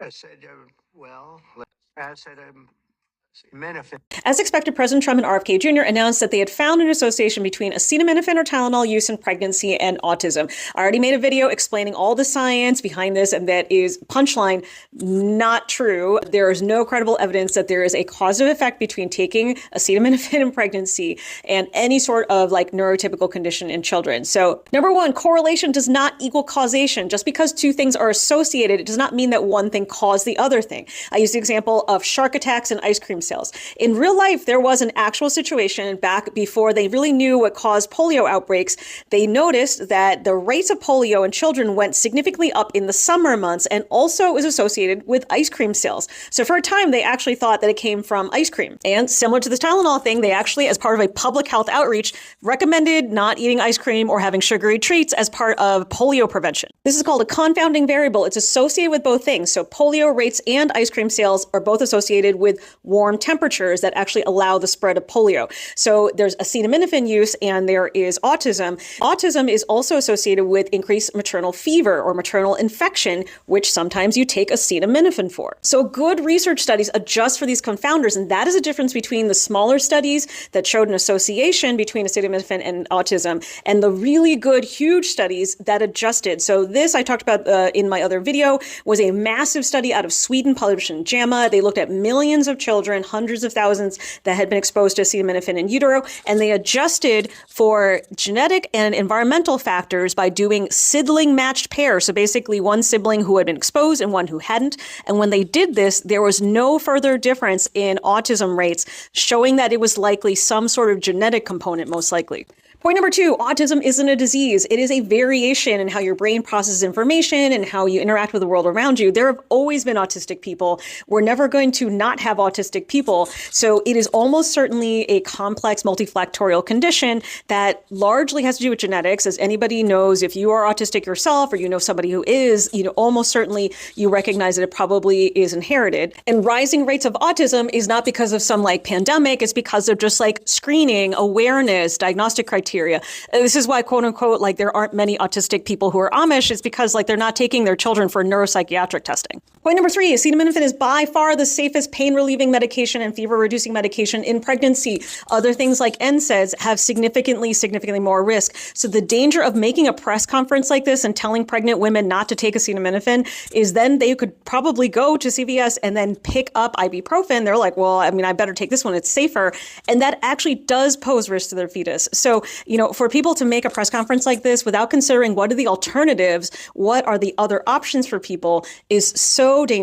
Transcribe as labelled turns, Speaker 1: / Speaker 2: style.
Speaker 1: I said, I said, Menafin.
Speaker 2: As expected, President Trump and RFK Jr. announced that they had found an association between acetaminophen or Tylenol use in pregnancy and autism. I already made a video explaining all the science behind this, and that is punchline, not true. There is no credible evidence that there is a causative effect between taking acetaminophen in pregnancy and any sort of like neurotypical condition in children. So number one, correlation does not equal causation. Just because two things are associated, it does not mean that one thing caused the other thing. I used the example of shark attacks and ice cream sales. In real life, there was an actual situation back before they really knew what caused polio outbreaks. They noticed that the rates of polio in children went significantly up in the summer months and also was associated with ice cream sales. So for a time, they actually thought that it came from ice cream. And similar to the Tylenol thing, they actually, as part of a public health outreach, recommended not eating ice cream or having sugary treats as part of polio prevention. This is called a confounding variable. It's associated with both things. So polio rates and ice cream sales are both associated with warm temperatures that actually allow the spread of polio. So there's acetaminophen use and there is autism. Autism is also associated with increased maternal fever or maternal infection, which sometimes you take acetaminophen for. So good research studies adjust for these confounders, and that is a difference between the smaller studies that showed an association between acetaminophen and autism and the really good, huge studies that adjusted. So this I talked about in my other video was a massive study out of Sweden published in JAMA. They looked at millions of children, hundreds of thousands that had been exposed to acetaminophen in utero, and they adjusted for genetic and environmental factors by doing sibling matched pairs. So basically one sibling who had been exposed and one who hadn't. And when they did this, there was no further difference in autism rates, showing that it was likely some sort of genetic component, most likely. Point number two, autism isn't a disease. It is a variation in how your brain processes information and how you interact with the world around you. There have always been autistic people. We're never going to not have autistic people. So it is almost certainly a complex multifactorial condition that largely has to do with genetics. As anybody knows, if you are autistic yourself or you know somebody who is, almost certainly you recognize that it probably is inherited. And rising rates of autism is not because of some like pandemic. It's because of just like screening, awareness, diagnostic criteria. This is why, quote unquote, like there aren't many autistic people who are Amish. It's because like they're not taking their children for neuropsychiatric testing. Point number three, acetaminophen is by far the safest pain relieving medication and fever reducing medication in pregnancy. Other things like NSAIDs have significantly more risk. So the danger of making a press conference like this and telling pregnant women not to take acetaminophen is then they could probably go to CVS and then pick up ibuprofen. They're like, well, I better take this one. It's safer. And that actually does pose risk to their fetus. So for people to make a press conference like this without considering what are the alternatives, what are the other options for people is so dangerous.